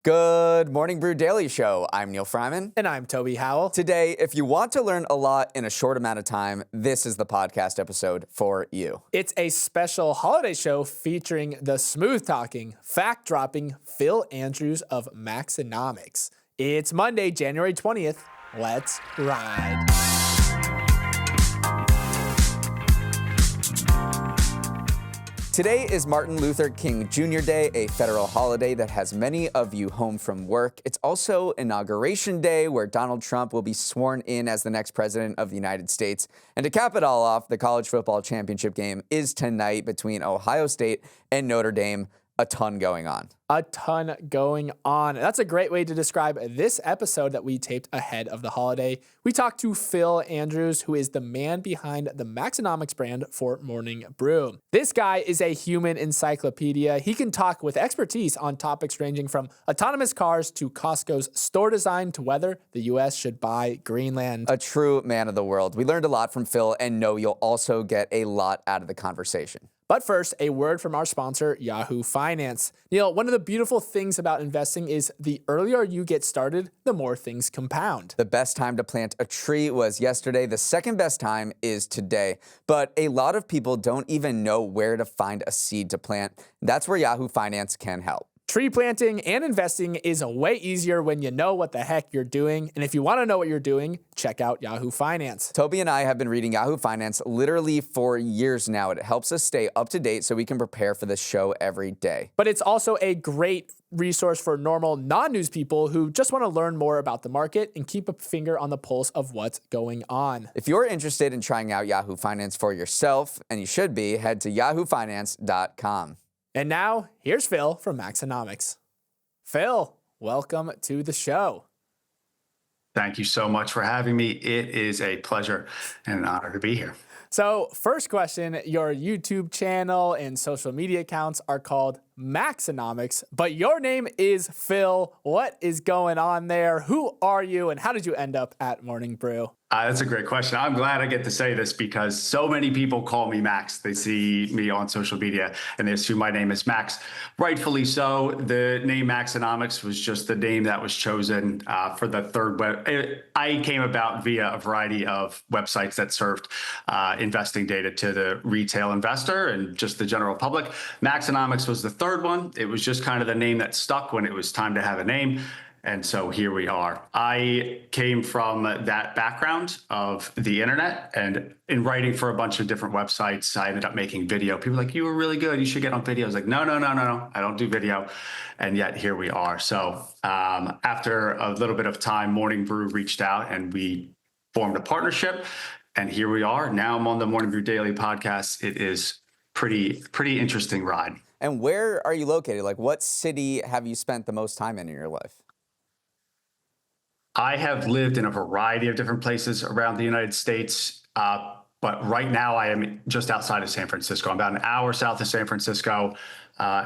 Good morning, Brew Daily Show. I'm Neal Freyman. And I'm Toby Howell. Today, if you want to learn a lot in a short amount of time, this is the podcast episode for you. It's a special holiday show featuring the smooth-talking, fact-dropping Phil Andrews of Maxinomics. It's Monday, January 20th. Let's ride. Today is Martin Luther King Jr. Day, a federal holiday that has many of you home from work. It's also Inauguration Day, where Donald Trump will be sworn in as the next president of the United States. And to cap it all off, the college football championship game is tonight between Ohio State and Notre Dame. A ton going on. A ton going on. That's a great way to describe this episode that we taped ahead of the holiday. We talked to Phil Andrews, who is the man behind the Maxinomics brand for Morning Brew. This guy is a human encyclopedia. He can talk with expertise on topics ranging from autonomous cars to Costco's store design to whether the U.S. should buy Greenland. A true man of the world. We learned a lot from Phil, and know you'll also get a lot out of the conversation. But first, a word from our sponsor, Yahoo Finance. Neal, one of the beautiful things about investing is the earlier you get started, the more things compound. The best time to plant a tree was yesterday. The second best time is today. But a lot of people don't even know where to find a seed to plant. That's where Yahoo Finance can help. Tree planting and investing is way easier when you know what the heck you're doing. And if you want to know what you're doing, check out Yahoo Finance. Toby and I have been reading Yahoo Finance literally for years now. It helps us stay up to date so we can prepare for this show every day. But it's also a great resource for normal non-news people who just want to learn more about the market and keep a finger on the pulse of what's going on. If you're interested in trying out Yahoo Finance for yourself, and you should be, head to yahoofinance.com. And now, here's Phil from Maxinomics. Phil, welcome to the show. Thank you so much for having me. It is a pleasure and an honor to be here. So, first question, your YouTube channel and social media accounts are called Maxinomics, but your name is Phil. What is going on there? Who are you, and how did you end up at Morning Brew? That's a great question. I'm glad I get to say this because so many people call me Max. They see me on social media and they assume my name is Max. Rightfully so. The name Maxinomics was just the name that was chosen for the third web. I came about via a variety of websites that served investing data to the retail investor and just the general public. Maxinomics was the third one. It was just kind of the name that stuck when it was time to have a name. And so here we are. I came from that background of the internet, and in writing for a bunch of different websites, I ended up making video. People were like, you were really good. You should get on video. I was like, no. I don't do video. And yet here we are. So after a little bit of time, Morning Brew reached out and we formed a partnership. And here we are. Now I'm on the Morning Brew Daily podcast. It is pretty interesting ride. And where are you located? Like, what city have you spent the most time in your life? I have lived in a variety of different places around the United States, but right now I am just outside of San Francisco. I'm about an hour south of San Francisco,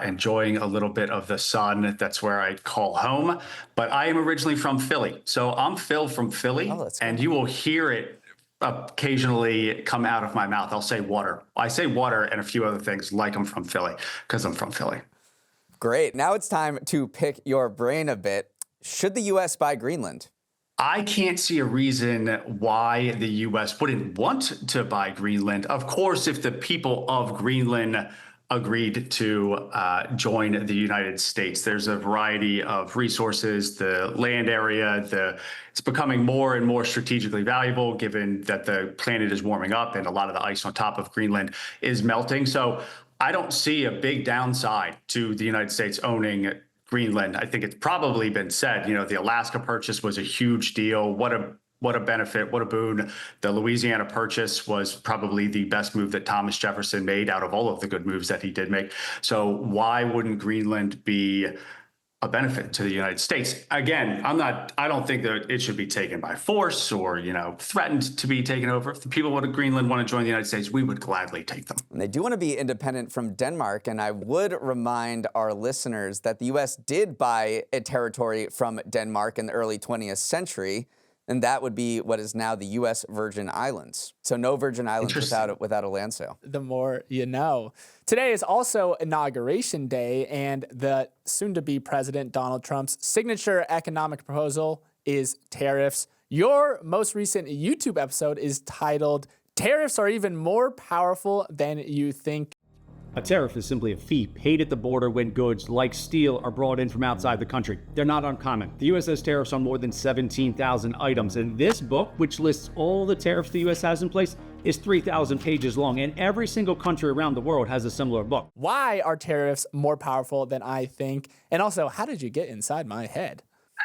enjoying a little bit of the sun. That's where I call home. But I am originally from Philly. So I'm Phil from Philly, and you will hear it occasionally come out of my mouth. I'll say water. I say water and a few other things like I'm from Philly because I'm from Philly. Great. Now it's time to pick your brain a bit. Should the U.S. buy Greenland? I can't see a reason why the U.S. wouldn't want to buy Greenland. Of course, if the people of Greenland agreed to join the United States, there's a variety of resources, the land area, it's becoming more and more strategically valuable given that the planet is warming up and a lot of the ice on top of Greenland is melting. So I don't see a big downside to the United States owning Greenland. I think it's probably been said, the Alaska purchase was a huge deal. What a benefit, what a boon. The Louisiana purchase was probably the best move that Thomas Jefferson made out of all of the good moves that he did make. So why wouldn't Greenland be a benefit to the United States? Again, I don't think that it should be taken by force or, threatened to be taken over. If the people of Greenland want to join the United States, we would gladly take them. And they do want to be independent from Denmark. And I would remind our listeners that the U.S. did buy a territory from Denmark in the early 20th century. And that would be what is now the U.S. Virgin Islands. So no Virgin Islands without a land sale. The more you know. Today is also Inauguration Day, and the soon-to-be President Donald Trump's signature economic proposal is tariffs. Your most recent YouTube episode is titled, "Tariffs Are Even More Powerful Than You Think." A tariff is simply a fee paid at the border when goods like steel are brought in from outside the country. They're not uncommon. The U.S. has tariffs on more than 17,000 items, and this book, which lists all the tariffs the U.S. has in place, is 3,000 pages long, and every single country around the world has a similar book. Why are tariffs more powerful than I think? And also, how did you get inside my head?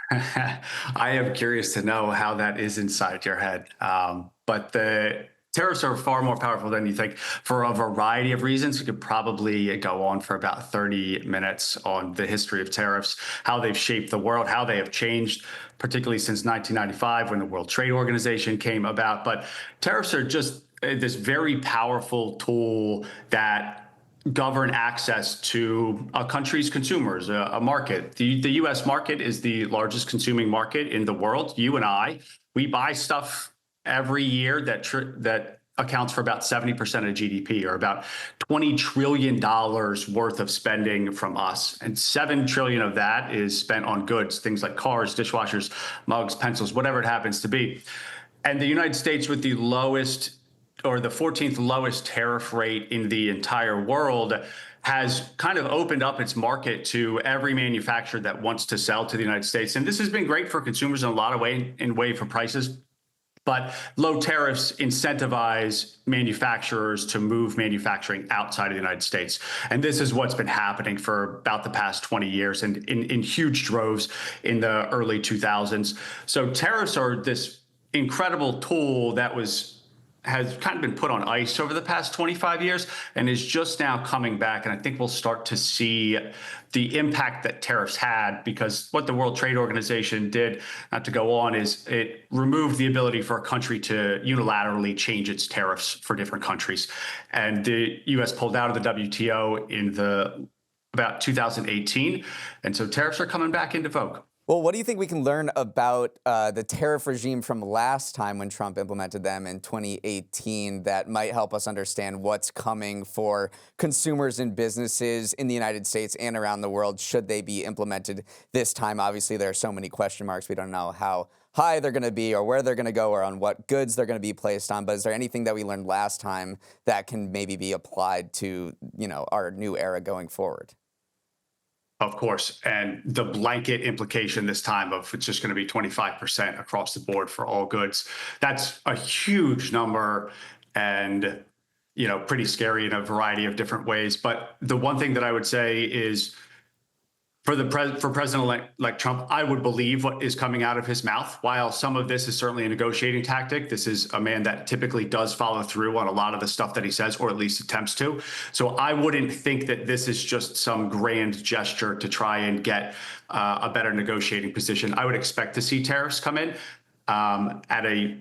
I am curious to know how that is inside your head. But the tariffs are far more powerful than you think for a variety of reasons. We could probably go on for about 30 minutes on the history of tariffs, how they've shaped the world, how they have changed, particularly since 1995 when the World Trade Organization came about. But tariffs are just this very powerful tool that govern access to a country's consumers, a market. The U.S. market is the largest consuming market in the world. You and I, we buy stuff every year that accounts for about 70% of GDP, or about $20 trillion worth of spending from us. And $7 trillion of that is spent on goods, things like cars, dishwashers, mugs, pencils, whatever it happens to be. And the United States, with the lowest, or the 14th lowest tariff rate in the entire world, has kind of opened up its market to every manufacturer that wants to sell to the United States. And this has been great for consumers in a lot of ways, for prices. But low tariffs incentivize manufacturers to move manufacturing outside of the United States. And this is what's been happening for about the past 20 years and in huge droves in the early 2000s. So tariffs are this incredible tool that has kind of been put on ice over the past 25 years and is just now coming back. And I think we'll start to see the impact that tariffs had, because what the World Trade Organization did, not to go on, is it removed the ability for a country to unilaterally change its tariffs for different countries. And the U.S. pulled out of the WTO in about 2018. And so tariffs are coming back into vogue. Well, what do you think we can learn about the tariff regime from last time when Trump implemented them in 2018 that might help us understand what's coming for consumers and businesses in the United States and around the world should they be implemented this time? Obviously, there are so many question marks. We don't know how high they're going to be or where they're going to go or on what goods they're going to be placed on. But is there anything that we learned last time that can maybe be applied to, our new era going forward? Of course. And the blanket implication this time of it's just going to be 25% across the board for all goods. That's a huge number and, pretty scary in a variety of different ways. But the one thing that I would say is for President-elect Trump, I would believe what is coming out of his mouth. While some of this is certainly a negotiating tactic, this is a man that typically does follow through on a lot of the stuff that he says, or at least attempts to. So I wouldn't think that this is just some grand gesture to try and get a better negotiating position. I would expect to see tariffs come in at a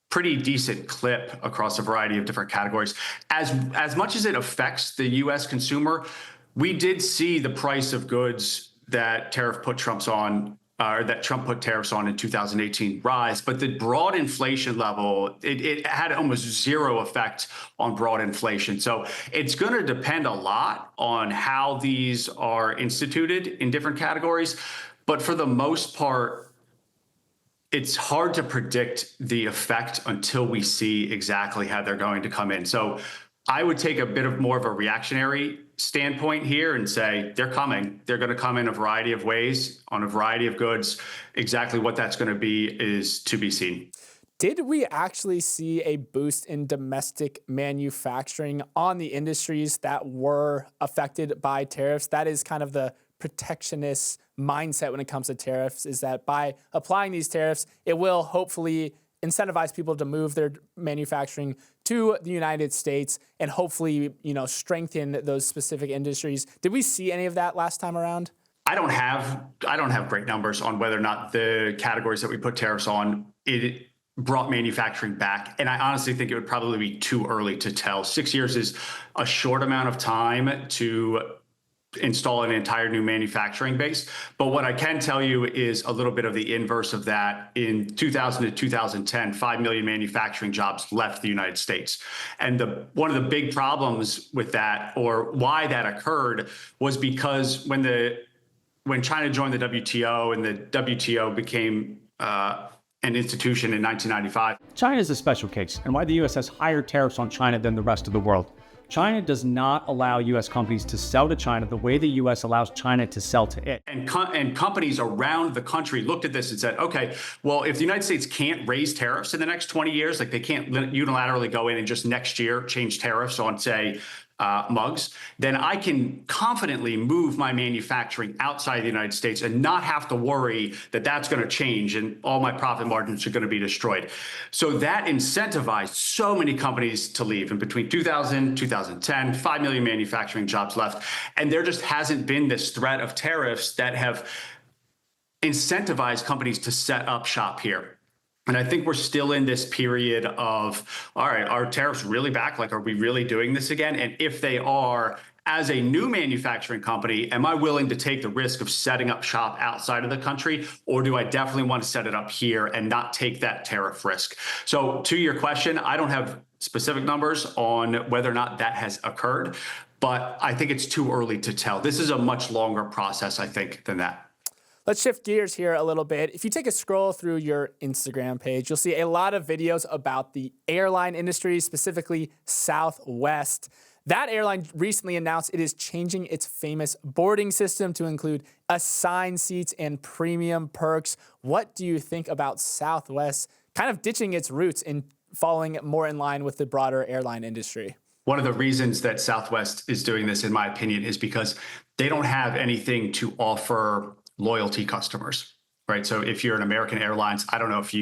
pretty decent clip across a variety of different categories. As much as it affects the U.S. consumer, we did see the price of goods that Trump put tariffs on in 2018 rise, but the broad inflation level, it had almost zero effect on broad inflation. So it's going to depend a lot on how these are instituted in different categories. But for the most part, it's hard to predict the effect until we see exactly how they're going to come in. So I would take a bit more of a reactionary standpoint here and say they're coming. They're going to come in a variety of ways on a variety of goods. Exactly what that's going to be is to be seen. Did we actually see a boost in domestic manufacturing on the industries that were affected by tariffs? That is kind of the protectionist mindset when it comes to tariffs, is that by applying these tariffs, it will hopefully incentivize people to move their manufacturing to the United States and hopefully, strengthen those specific industries. Did we see any of that last time around? I don't have great numbers on whether or not the categories that we put tariffs on, it brought manufacturing back. And I honestly think it would probably be too early to tell. 6 years is a short amount of time to install an entire new manufacturing base. But what I can tell you is a little bit of the inverse of that. In 2000 to 2010, 5 million manufacturing jobs left the United States. And one of the big problems with that, or why that occurred, was because when China joined the WTO and the WTO became an institution in 1995. China is a special case, and why the U.S. has higher tariffs on China than the rest of the world. China does not allow U.S. companies to sell to China the way the U.S. allows China to sell to it. And companies around the country looked at this and said, okay, well, if the United States can't raise tariffs in the next 20 years, like they can't unilaterally go in and just next year change tariffs on, say, mugs, then I can confidently move my manufacturing outside the United States and not have to worry that that's going to change and all my profit margins are going to be destroyed. So that incentivized so many companies to leave. And between 2000, 2010, 5 million manufacturing jobs left. And there just hasn't been this threat of tariffs that have incentivized companies to set up shop here. And I think we're still in this period of, all right, are tariffs really back? Like, are we really doing this again? And if they are, as a new manufacturing company, am I willing to take the risk of setting up shop outside of the country? Or do I definitely want to set it up here and not take that tariff risk? So to your question, I don't have specific numbers on whether or not that has occurred, but I think it's too early to tell. This is a much longer process, I think, than that. Let's shift gears here a little bit. If you take a scroll through your Instagram page, you'll see a lot of videos about the airline industry, specifically Southwest. That airline recently announced it is changing its famous boarding system to include assigned seats and premium perks. What do you think about Southwest kind of ditching its roots and falling more in line with the broader airline industry? One of the reasons that Southwest is doing this, in my opinion, is because they don't have anything to offer loyalty customers, right? So if you're an American Airlines, I don't know if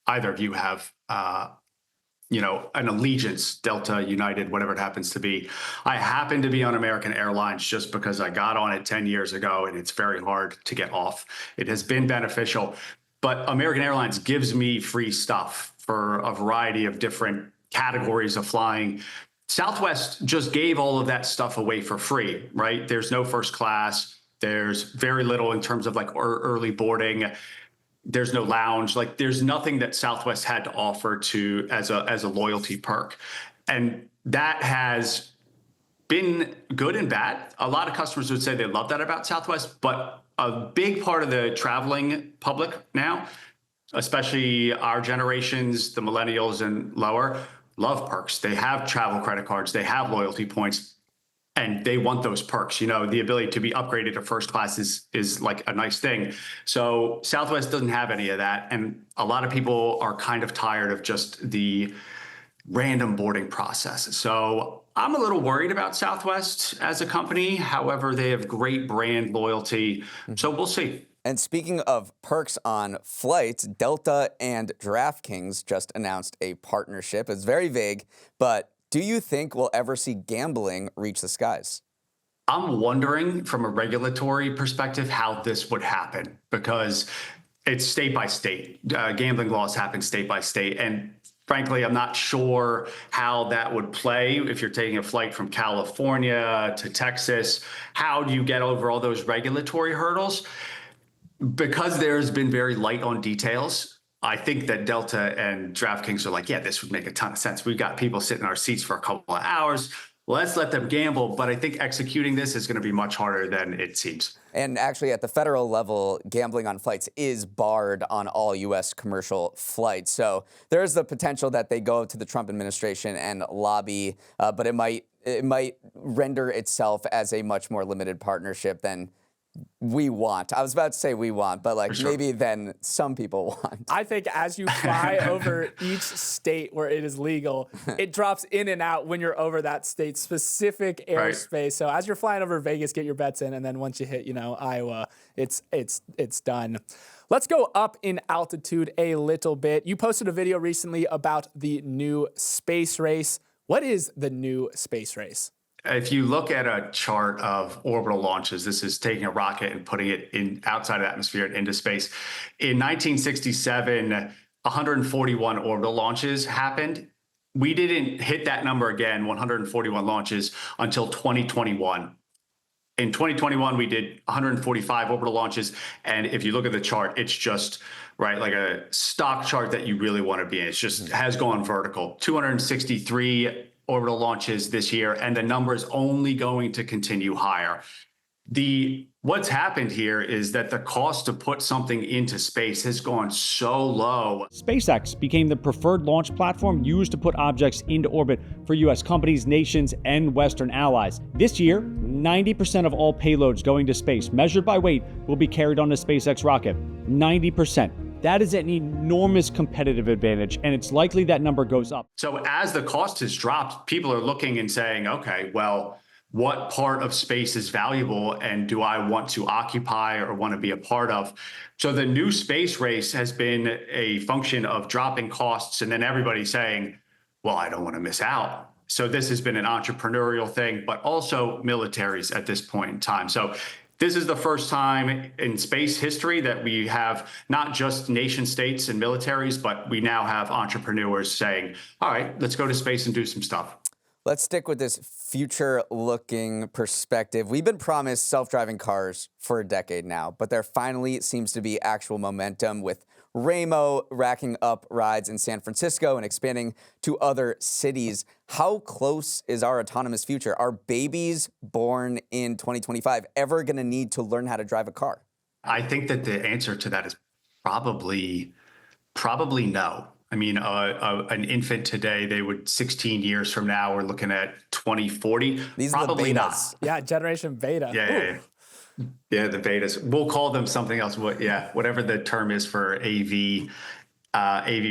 either of you have, an allegiance, Delta, United, whatever it happens to be. I happen to be on American Airlines just because I got on it 10 years ago and it's very hard to get off. It has been beneficial, but American Airlines gives me free stuff for a variety of different categories of flying. Southwest just gave all of that stuff away for free, right? There's no first class. There's very little in terms of like early boarding. There's no lounge. Like there's nothing that Southwest had to offer to as a loyalty perk. And that has been good and bad. A lot of customers would say they love that about Southwest, but a big part of the traveling public now, especially our generations, the millennials and lower, love perks. They have travel credit cards. They have loyalty points. And they want those perks. The ability to be upgraded to first class is like a nice thing. So Southwest doesn't have any of that. And a lot of people are kind of tired of just the random boarding process. So I'm a little worried about Southwest as a company. However, they have great brand loyalty. So we'll see. And speaking of perks on flights, Delta and DraftKings just announced a partnership. It's very vague, but do you think we'll ever see gambling reach the skies? I'm wondering from a regulatory perspective how this would happen because it's state by state. Gambling laws happen state by state. And frankly, I'm not sure how that would play if you're taking a flight from California to Texas. How do you get over all those regulatory hurdles? Because there's been very light on details, I think that Delta and DraftKings are like, yeah, this would make a ton of sense. We've got people sitting in our seats for a couple of hours. Let's let them gamble. But I think executing this is going to be much harder than it seems. And actually, at the federal level, gambling on flights is barred on all U.S. commercial flights. So there is the potential that they go to the Trump administration and lobby, but it might render itself as a much more limited partnership than we want. I was about to say we want, but maybe then some people want. I think as you fly over each state where it is legal, it drops in and out when you're over that state's specific airspace. Right. So as you're flying over Vegas, get your bets in, and then once you hit, Iowa, it's done. Let's go up in altitude a little bit. You posted a video recently about the new space race. What is the new space race? If you look at a chart of orbital launches, this is taking a rocket and putting it in outside of the atmosphere and into space. In 1967, 141 orbital launches happened. We didn't hit that number again, 141 launches, until 2021. In 2021, we did 145 orbital launches. And if you look at the chart, it's just right like a stock chart that you really want to be in. It's just has gone vertical. 263 orbital launches this year, and the number is only going to continue higher. What's happened here is that the cost to put something into space has gone so low. SpaceX became the preferred launch platform used to put objects into orbit for U.S. companies, nations, and Western allies. This year, 90% of all payloads going to space, measured by weight, will be carried on a SpaceX rocket. 90%. That is an enormous competitive advantage, and it's likely that number goes up. So as the cost has dropped, people are looking and saying, okay, well, what part of space is valuable and do I want to occupy or want to be a part of? So the new space race has been a function of dropping costs and then everybody saying, well, I don't want to miss out. So this has been an entrepreneurial thing, but also militaries at this point in time. So this is the first time in space history that we have not just nation states and militaries, but we now have entrepreneurs saying, all right, let's go to space and do some stuff. Let's stick with this future-looking perspective. We've been promised self-driving cars for a decade now, but there finally seems to be actual momentum with Waymo racking up rides in San Francisco and expanding to other cities. How close is our autonomous future? Are babies born in 2025 ever going to need to learn how to drive a car? I think that the answer to that is probably no. I mean, an infant today, 16 years from now, we're looking at 2040. These probably are the not. betas. Yeah, generation beta. Yeah, the betas. We'll call them something else. Whatever the term is for AV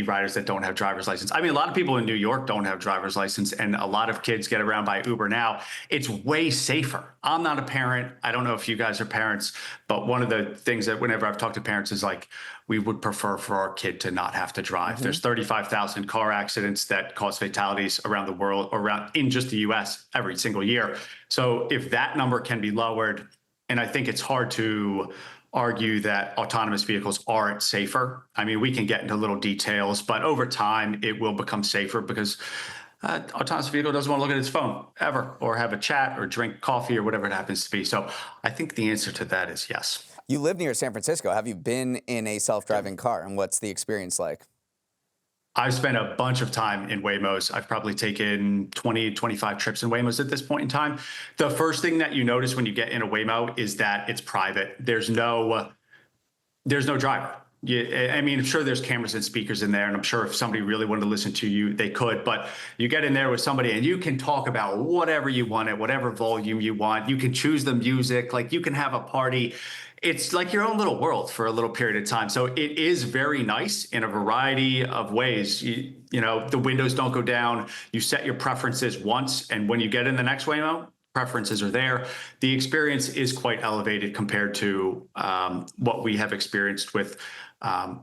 riders that don't have driver's license. I mean, a lot of people in New York don't have driver's license, and a lot of kids get around by Uber now. It's way safer. I'm not a parent. I don't know if you guys are parents, but one of the things that whenever I've talked to parents is like, we would prefer for our kid to not have to drive. There's 35,000 car accidents that cause fatalities around the world, in just the US every single year. So if that number can be lowered, and I think it's hard to argue that autonomous vehicles aren't safer. I mean, we can get into little details, but over time it will become safer because autonomous vehicle doesn't want to look at its phone ever, or have a chat or drink coffee or whatever it happens to be. So I think the answer to that is yes. You live near San Francisco. Have you been in a self-driving car, and what's the experience like? I've spent a bunch of time in Waymos. I've probably taken 20, 25 trips in Waymos at this point in time. The first thing that you notice when you get in a Waymo is that it's private. There's no driver. I mean, I'm sure there's cameras and speakers in there, and I'm sure if somebody really wanted to listen to you, they could. But you get in there with somebody and you can talk about whatever you want at whatever volume you want. You can choose the music, like you can have a party. It's like your own little world for a little period of time. So it is very nice in a variety of ways. You know, the windows don't go down. You set your preferences once, and when you get in the next Waymo, preferences are there. The experience is quite elevated compared to what we have experienced with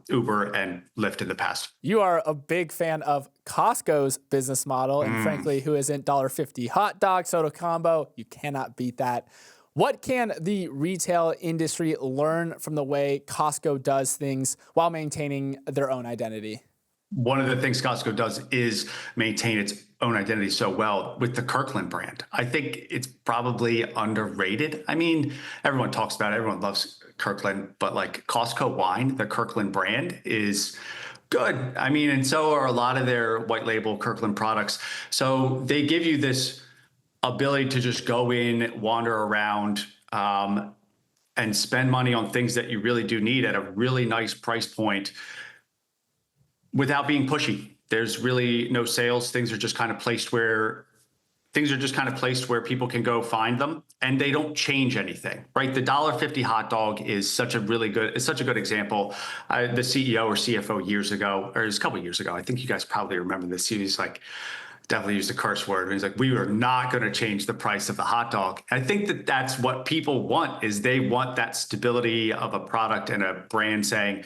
Uber and Lyft in the past. You are a big fan of Costco's business model, and frankly, who isn't $1.50 hot dog soda combo? You cannot beat that. What can the retail industry learn from the way Costco does things while maintaining their own identity? One of the things Costco does is maintain its own identity so well with the Kirkland brand. I think it's probably underrated. I mean, everyone talks about it, everyone loves Kirkland, but like Costco wine, the Kirkland brand is good. I mean, and so are a lot of their white label Kirkland products. So they give you this ability to just go in, wander around, and spend money on things that you really do need at a really nice price point without being pushy. There's really no sales. Things are just kind of placed where people can go find them, and they don't change anything, right? The $1.50 hot dog is such a good example. The CEO or CFO years ago, or it was a couple of years ago, I think you guys probably remember this. He was like, definitely used a curse word. He's like, we are not going to change the price of the hot dog. And I think that that's what people want, is they want that stability of a product and a brand saying,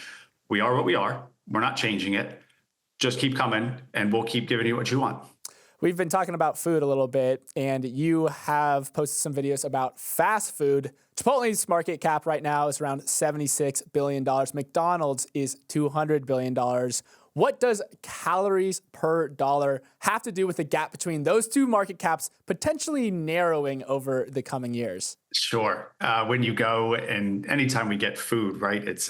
we are what we are. We're not changing it. Just keep coming and we'll keep giving you what you want. We've been talking about food a little bit, and you have posted some videos about fast food. Chipotle's market cap right now is around $76 billion. McDonald's is $200 billion. What does calories per dollar have to do with the gap between those two market caps potentially narrowing over the coming years? Sure. When you go and anytime we get food, right, it's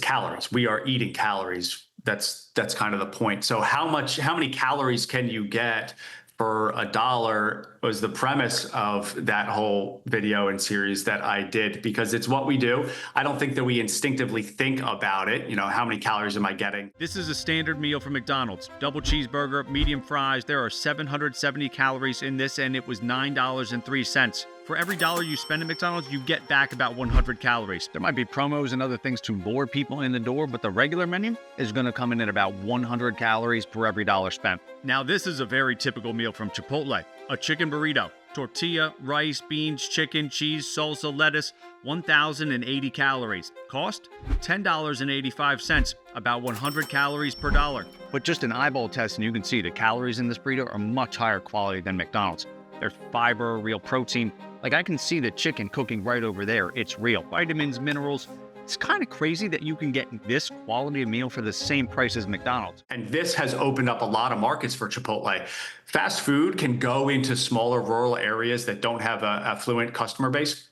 calories. We are eating calories. That's kind of the point. So how many calories can you get for $1 was the premise of that whole video and series that I did, because it's what we do. I don't think that we instinctively think about it. You know, how many calories am I getting? This is a standard meal from McDonald's. Double cheeseburger, medium fries. There are 770 calories in this, and it was $9.03. For every dollar you spend at McDonald's, you get back about 100 calories. There might be promos and other things to lure people in the door, but the regular menu is going to come in at about 100 calories per every dollar spent. Now, this is a very typical meal from Chipotle. A chicken burrito, tortilla, rice, beans, chicken, cheese, salsa, lettuce, 1,080 calories. Cost? $10.85, about 100 calories per dollar. But just an eyeball test and you can see the calories in this burrito are much higher quality than McDonald's. There's fiber, real protein. Like, I can see the chicken cooking right over there. It's real. Vitamins, minerals. It's kind of crazy that you can get this quality of meal for the same price as McDonald's. And this has opened up a lot of markets for Chipotle. Fast food can go into smaller rural areas that don't have a affluent customer base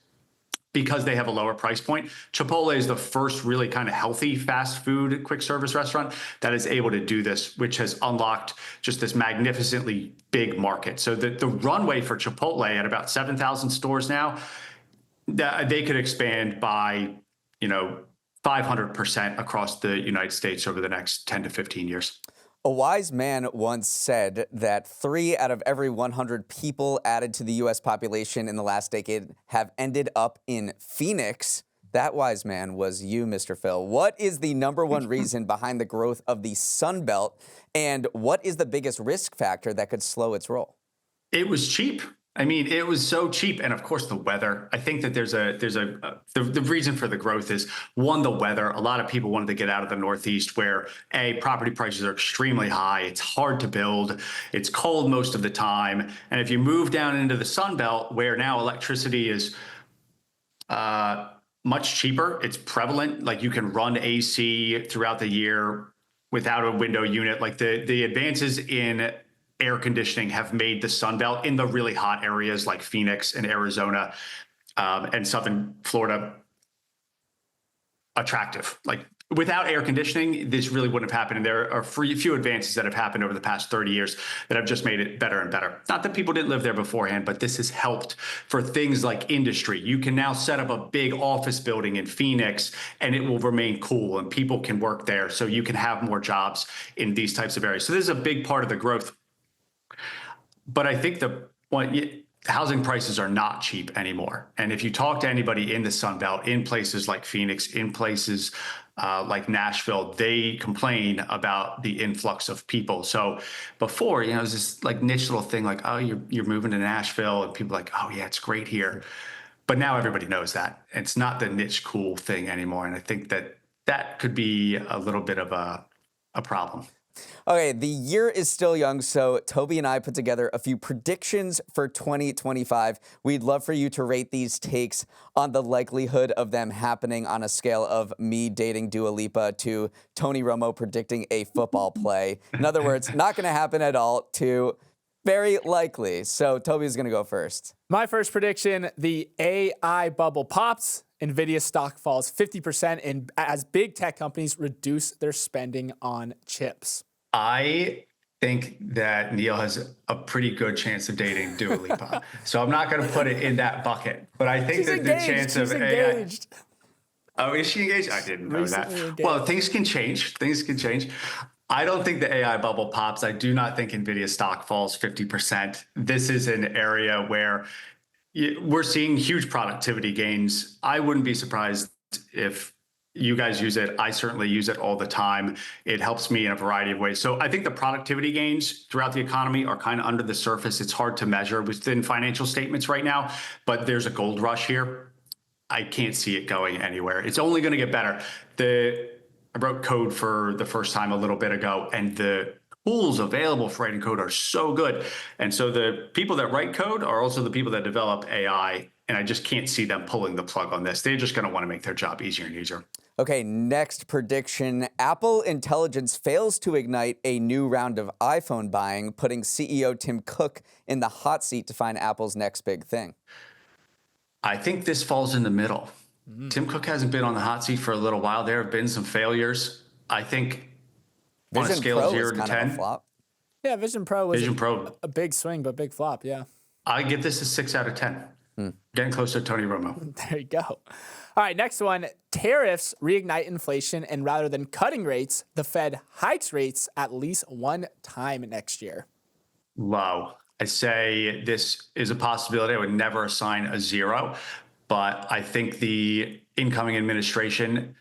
because they have a lower price point. Chipotle is the first really kind of healthy fast food quick service restaurant that is able to do this, which has unlocked just this magnificently big market. So the runway for Chipotle at about 7,000 stores now, they could expand by, 500% across the United States over the next 10 to 15 years. A wise man once said that 3 out of every 100 people added to the U.S. population in the last decade have ended up in Phoenix. That wise man was you, Mr. Phil. What is the number one reason behind the growth of the Sunbelt, and what is the biggest risk factor that could slow its roll? It was cheap. I mean, it was so cheap. And of course, the weather. I think that the reason for the growth is, one, the weather. A lot of people wanted to get out of the Northeast where, property prices are extremely high. It's hard to build. It's cold most of the time. And if you move down into the Sun Belt, where now electricity is much cheaper, it's prevalent. Like, you can run AC throughout the year without a window unit. Like, the advances in air conditioning have made the Sun Belt in the really hot areas like Phoenix and Arizona and Southern Florida attractive. Like, without air conditioning, this really wouldn't have happened. And there are few advances that have happened over the past 30 years that have just made it better and better. Not that people didn't live there beforehand, but this has helped for things like industry. You can now set up a big office building in Phoenix and it will remain cool and people can work there. So you can have more jobs in these types of areas. So this is a big part of the growth. But I think housing prices are not cheap anymore. And if you talk to anybody in the Sun Belt, in places like Phoenix, in places like Nashville, they complain about the influx of people. So before, it was this like niche little thing like, oh, you're moving to Nashville, and people are like, oh yeah, it's great here. But now everybody knows that. It's not the niche cool thing anymore. And I think that could be a little bit of a problem. Okay, the year is still young, so Toby and I put together a few predictions for 2025. We'd love for you to rate these takes on the likelihood of them happening on a scale of me dating Dua Lipa to Tony Romo predicting a football play. In other words, not going to happen at all to very likely. So Toby's going to go first. My first prediction, the AI bubble pops. NVIDIA stock falls 50% as big tech companies reduce their spending on chips. I think that Neal has a pretty good chance of dating Dua Lipa. So I'm not going to put it in that bucket. But I think that the chance of AI... Oh, is she engaged? I didn't know that. Well, things can change. Things can change. I don't think the AI bubble pops. I do not think NVIDIA stock falls 50%. This is an area where we're seeing huge productivity gains. I wouldn't be surprised if you guys use it. I certainly use it all the time. It helps me in a variety of ways. So I think the productivity gains throughout the economy are kind of under the surface. It's hard to measure within financial statements right now, but there's a gold rush here. I can't see it going anywhere. It's only going to get better. I wrote code for the first time a little bit ago, and the tools available for writing code are so good. And so the people that write code are also the people that develop AI, and I just can't see them pulling the plug on this. They're just going to want to make their job easier and easier. Okay, next prediction. Apple intelligence fails to ignite a new round of iPhone buying, putting CEO Tim Cook in the hot seat to find Apple's next big thing. I think this falls in the middle. Tim Cook hasn't been on the hot seat for a little while. There have been some failures. I think on a scale of 0 to 10, a flop. Yeah, Vision Pro was Vision Pro, a big swing, but big flop. Yeah. I give this a 6 out of 10. Getting closer to Tony Romo. There you go. All right, next one. Tariffs reignite inflation, and rather than cutting rates, the Fed hikes rates at least one time next year. Low. I say this is a possibility. I would never assign a 0, but I think the incoming administration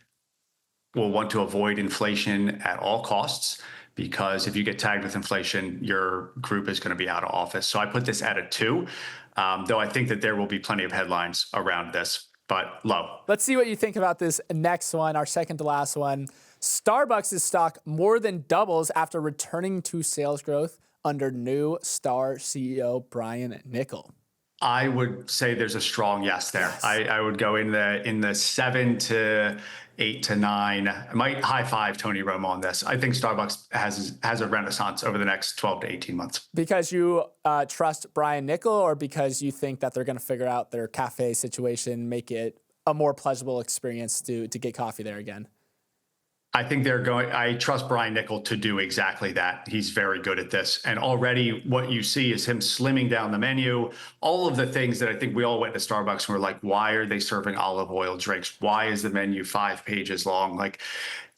will want to avoid inflation at all costs, because if you get tagged with inflation, your group is going to be out of office. So I put this at a 2, though I think that there will be plenty of headlines around this, but low. Let's see what you think about this next one, our second to last one. Starbucks' stock more than doubles after returning to sales growth under new Star CEO Brian Niccol. I would say there's a strong yes there. Yes. I would go in the 7 to 8 to 9. I might high five Tony Romo on this. I think Starbucks has a renaissance over the next 12 to 18 months. Because you trust Brian Niccol, or because you think that they're going to figure out their cafe situation, make it a more pleasurable experience to get coffee there again? I think I trust Brian Niccol to do exactly that. He's very good at this. And already what you see is him slimming down the menu, all of the things that I think we all went to Starbucks and were like, why are they serving olive oil drinks? Why is the menu 5 pages long? Like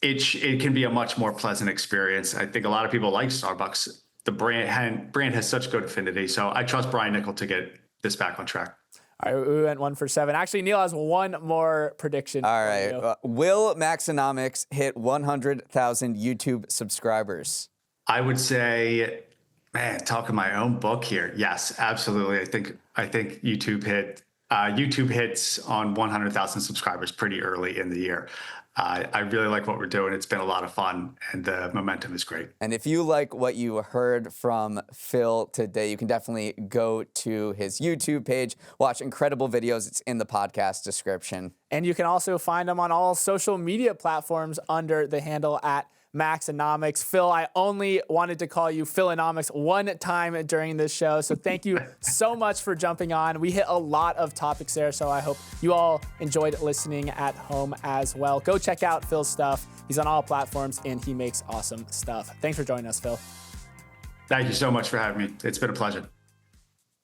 it can be a much more pleasant experience. I think a lot of people like Starbucks. The brand has such good affinity. So I trust Brian Niccol to get this back on track. All right, we went 1 for 7. Actually, Neal has one more prediction. All right. Will Maxinomics hit 100,000 YouTube subscribers? I would say, man, talking my own book here. Yes, absolutely. I think YouTube hits on 100,000 subscribers pretty early in the year. I really like what we're doing. It's been a lot of fun, and the momentum is great. And if you like what you heard from Phil today, you can definitely go to his YouTube page, watch incredible videos. It's in the podcast description. And you can also find him on all social media platforms under the handle at Maxinomics. Phil, I only wanted to call you Philonomics one time during this show, so thank you so much for jumping on. We hit a lot of topics there, so I hope you all enjoyed listening at home as well. Go check out Phil's stuff. He's on all platforms, and he makes awesome stuff. Thanks for joining us, Phil. Thank you so much for having me. It's been a pleasure.